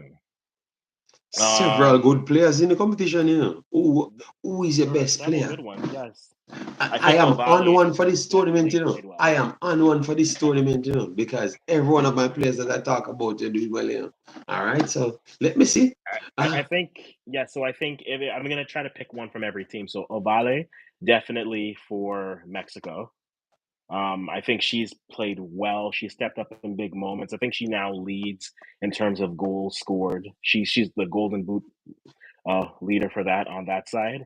Several good Um. players in the competition. Who is your There are best several player? good ones. Yes, I I think am on Ovale one has for this tournament, definitely played I well. am on one for this tournament, because every one of my players that I talk about, they do well. All right, so let me see. I think, yeah. So I think I'm gonna try to pick one from every team. So Ovale definitely for Mexico. I think she's played well. She stepped up in big moments. I think she now leads in terms of goals scored. She's the Golden Boot leader for that on that side.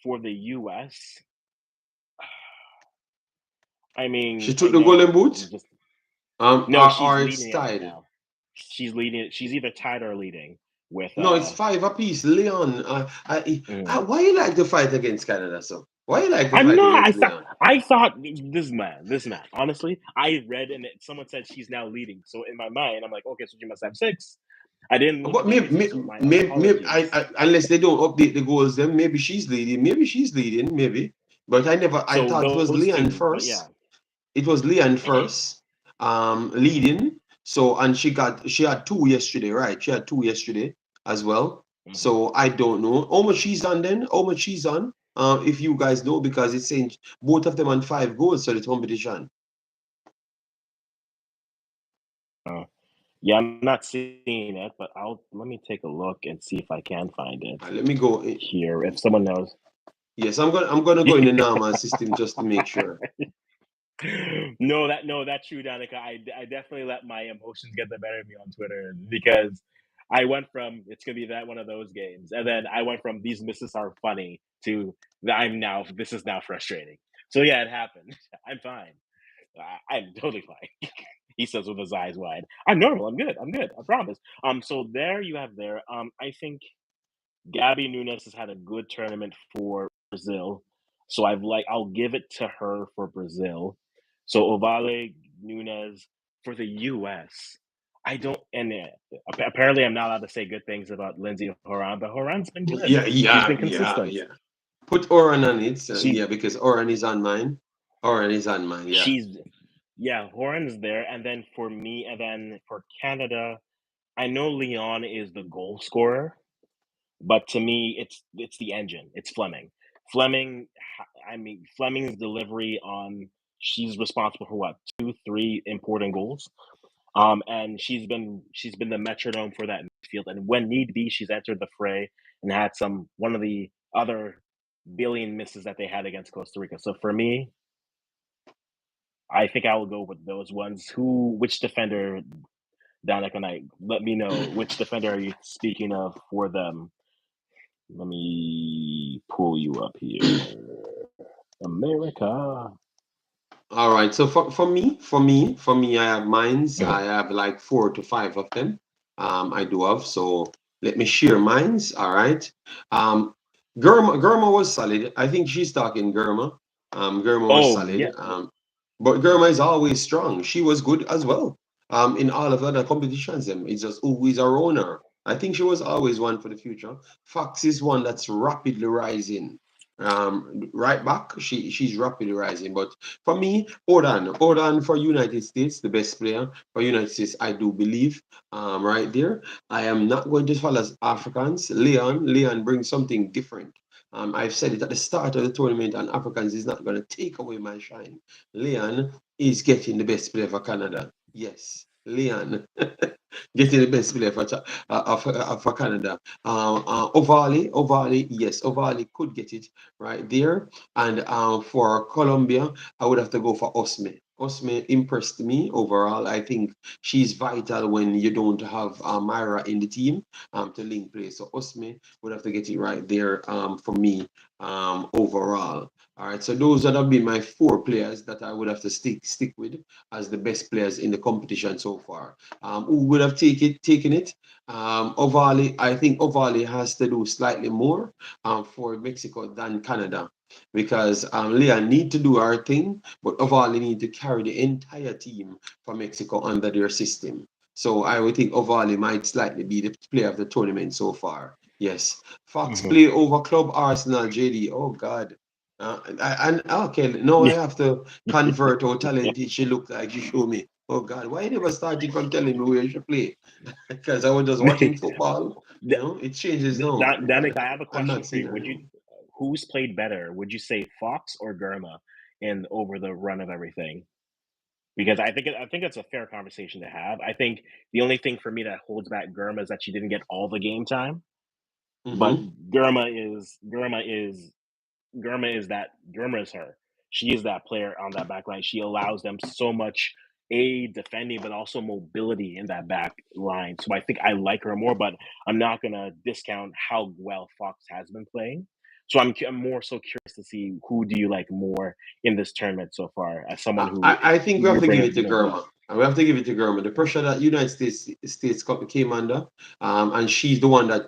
For the U.S., I She mean, I took the golden know boot, I'm just no. She's or it's leading it right tied. now. She's leading. She's either tied or leading with. No, it's 5 apiece. Leon, why you like to fight against Canada, so? Why you like to I'm fight not. against Leon? I thought this man. Honestly, I read and someone said she's now leading. So in my mind, I'm like, okay, so she must have 6. I didn't look But at the races. So my apologies. unless they don't update the goals, then maybe she's leading. Maybe she's leading. Maybe. But I So thought it was those Leon two, but yeah. first. It was Leon first, leading. So and she had 2 yesterday, right? She had 2 yesterday as well. So I don't know how much she's on then. How much she's on? If you guys know, because it's saying both of them on 5 goals for the competition. Yeah, I'm not seeing it, but let me take a look and see if I can find it. Let me go here. If someone knows. Yes, I'm gonna go in the normal system just to make sure. No, that's true, Danica. I definitely let my emotions get the better of me on Twitter because I went from it's gonna be that one of those games, and then I went from these misses are funny to this is now frustrating. So yeah, it happened. I'm fine. I'm totally fine. He says with his eyes wide. I'm normal. I'm good. I'm good. I promise. So there you have there. I think Gabby Nunes has had a good tournament for Brazil. So I'll give it to her for Brazil. So Ovale Nunes for the US. I don't and apparently I'm not allowed to say good things about Lindsay Horan, but Horan's been good. She's been consistent. Yeah. Put Oran on it, She's because Oran is on mine. Oran is on mine, yeah. she's yeah, Horan's there. And then for me, and then for Canada, I know Leon is the goal scorer. But to me, it's the engine. It's Fleming. Fleming. I mean, Fleming's delivery on. She's responsible for what 2, 3 important goals. And she's been the metronome for that midfield. And when need be, she's entered the fray and had one of the other billion misses that they had against Costa Rica. So for me, I think I will go with those ones. Which defender, Danica and I, let me know which defender are you speaking of for them. Let me pull you up here. America. All right. So for me, I have mines. I have like 4 to 5 of them. I do have. So let me share mines. All right. Germa was solid. I think she's talking Germa. Germa was Oh solid. yeah. But Germa is always strong. She was good as well. In all of other competitions, it's just who is around her. I think she was always one for the future. Fox is one that's rapidly rising. Right back, she's rapidly rising. But for me, Odan for United States, the best player for United States, I do believe. Right there, I am not going to follow Africans. Leon brings something different. I've said it at the start of the tournament, and Africans is not going to take away my shine. Leon is getting the best player for Canada. Yes, Leon getting the best player for Canada. Ovale, yes, Ovale could get it right there. And for Colombia, I would have to go for Osme. Osme impressed me overall. I think she's vital when you don't have Myra in the team to link play. So Osme would have to get it right there for me overall. All right, so those would have been my 4 players that I would have to stick with as the best players in the competition so far. Who would have taken it? Ovale, I think Ovale has to do slightly more for Mexico than Canada because Leah need to do her thing, but Ovale need to carry the entire team for Mexico under their system. So I would think Ovale might slightly be the player of the tournament so far. Yes. Fox play over Club Arsenal, JD. Oh God. Okay, now I have to convert how talented she looked like. You show me. Oh God, why you never started from telling me where she play? Because I was just watching football. It changes now. Danica, I have a I'm question not for seeing you. her now. Who's played better? Would you say Fox or Germa in over the run of everything? Because I think it's a fair conversation to have. I think the only thing for me that holds back Germa is that she didn't get all the game time. But Mm-hmm. Germa is her. She is that player on that back line. She allows them so much defending, but also mobility in that back line. So I think I like her more, but I'm not gonna discount how well Fox has been playing. So I'm more so curious to see who do you like more in this tournament so far as someone I think who we have you're to give bringing it to up. Germa. And we have to give it to German. The pressure that United States came under, and she's the one that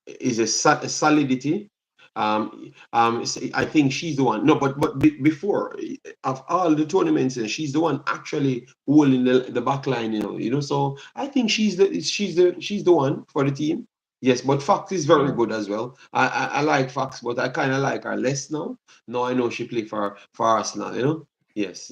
is a solidity. I think she's the one. No, but before of all the tournaments, she's the one actually holding the back line. So I think she's the one for the team. Yes, but Fox is very good as well. I like Fox, but I kind of like her less now. Now I know she played for Arsenal. Yes.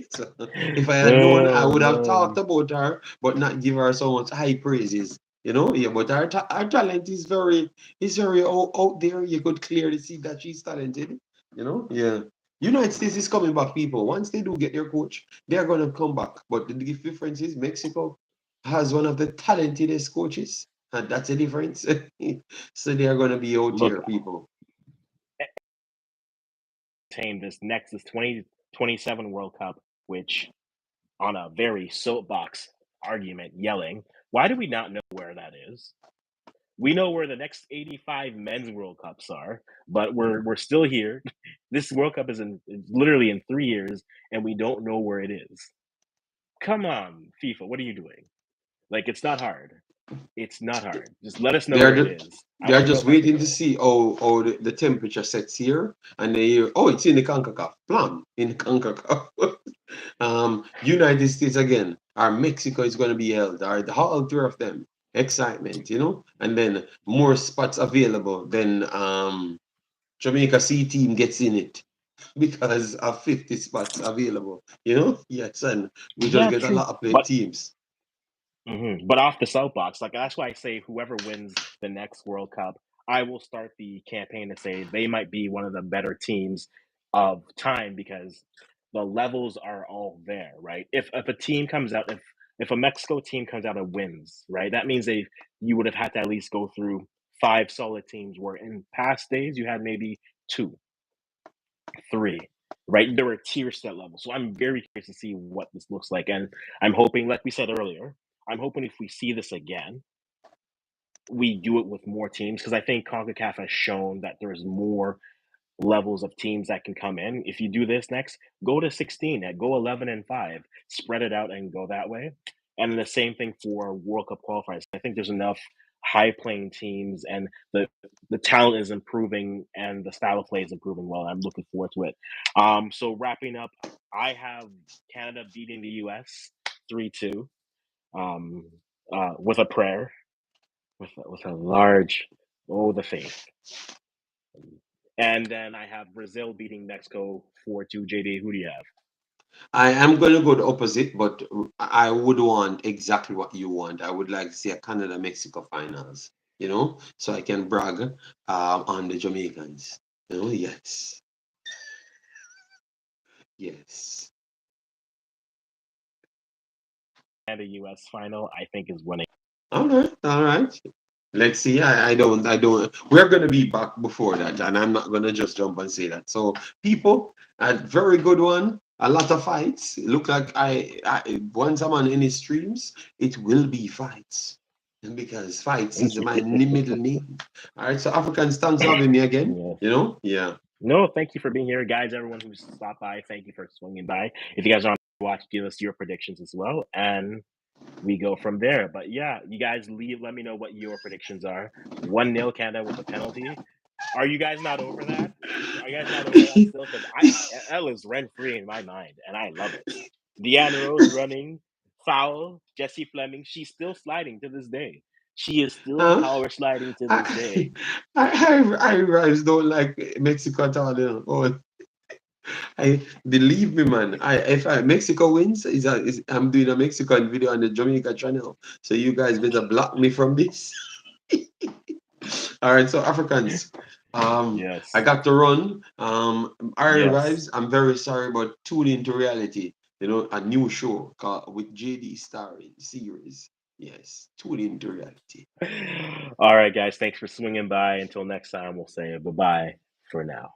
So, if I had known, I would have talked about her, but not give her so much high praises. Yeah, but her talent is very out there. You could clearly see that she's talented. Yeah. United States is coming back, people. Once they do get their coach, they are going to come back. But the difference is Mexico has one of the talentedest coaches, and that's the difference. So they are going to be out here, people. This next is 2027 World Cup, which on a very soapbox argument yelling, why do we not know where that is? We know where the next 85 men's World Cups are, but we're still here. This World Cup is literally in 3 years, and we don't know where it is. Come on, FIFA, what are you doing? Like, it's not hard. It's not hard. Just let us know where it is. They are just waiting to see how the temperature sets here, and they hear, it's in the CONCACAF. Plan in the CONCACAF. United States again, or Mexico is going to be held, or all three of them. Excitement, and then more spots available. Then Jamaica C team gets in it because of 50 spots available. Yes, and we just get a lot of play teams. But off the soapbox, like that's why I say whoever wins the next World Cup, I will start the campaign to say they might be one of the better teams of time because the levels are all there, right? If a team comes out, if a Mexico team comes out and wins, right, that means you would have had to at least go through 5 solid teams. Where in past days you had maybe 2, 3. Right, there were tier set levels. So I'm very curious to see what this looks like, and I'm hoping, like we said earlier, I'm hoping if we see this again, we do it with more teams because I think CONCACAF has shown that there's more levels of teams that can come in. If you do this next, go to 16, go 11-5, spread it out and go that way. And the same thing for World Cup qualifiers. I think there's enough high-playing teams, and the talent is improving, and the style of play is improving well. I'm looking forward to it. So wrapping up, I have Canada beating the US 3-2. With a prayer, with a large, the faith. And then I have Brazil beating Mexico 4-2. JD, who do you have? I am going to go the opposite, but I would want exactly what you want. I would like to see a Canada-Mexico finals, so I can brag on the Jamaicans. Yes. Yes. And the US final, I think, is winning. All right. Let's see. I don't. We're going to be back before that, and I'm not going to just jump and say that. So, people, a very good one. A lot of fights. Look like I once I'm on any streams, it will be fights, because fights is my middle name. All right. So, AfriCaaans, thanks for having me again. Yeah. No, thank you for being here, guys. Everyone who's stopped by, thank you for swinging by. If you guys are on watch, give us your predictions as well, and we go from there. But yeah, you guys let me know what your predictions are. 1-0 Canada with a penalty. Are you guys not over that? Are you guys not over that still? Because that lives rent free in my mind, and I love it. Deanne Rose running, foul. Jessie Fleming, she's still sliding to this day. She is still power sliding to this day. I don't like Mexico at all. I believe me, man. If Mexico wins, I'm doing a Mexican video on the Jamaica channel. So you guys better block me from this. All right, so AfriCaans. Yes. I got to run. Arrives. I'm very sorry, but tune into reality. A new show with JD starring series. Yes, tune into reality. All right, guys. Thanks for swinging by. Until next time, we'll say bye-bye for now.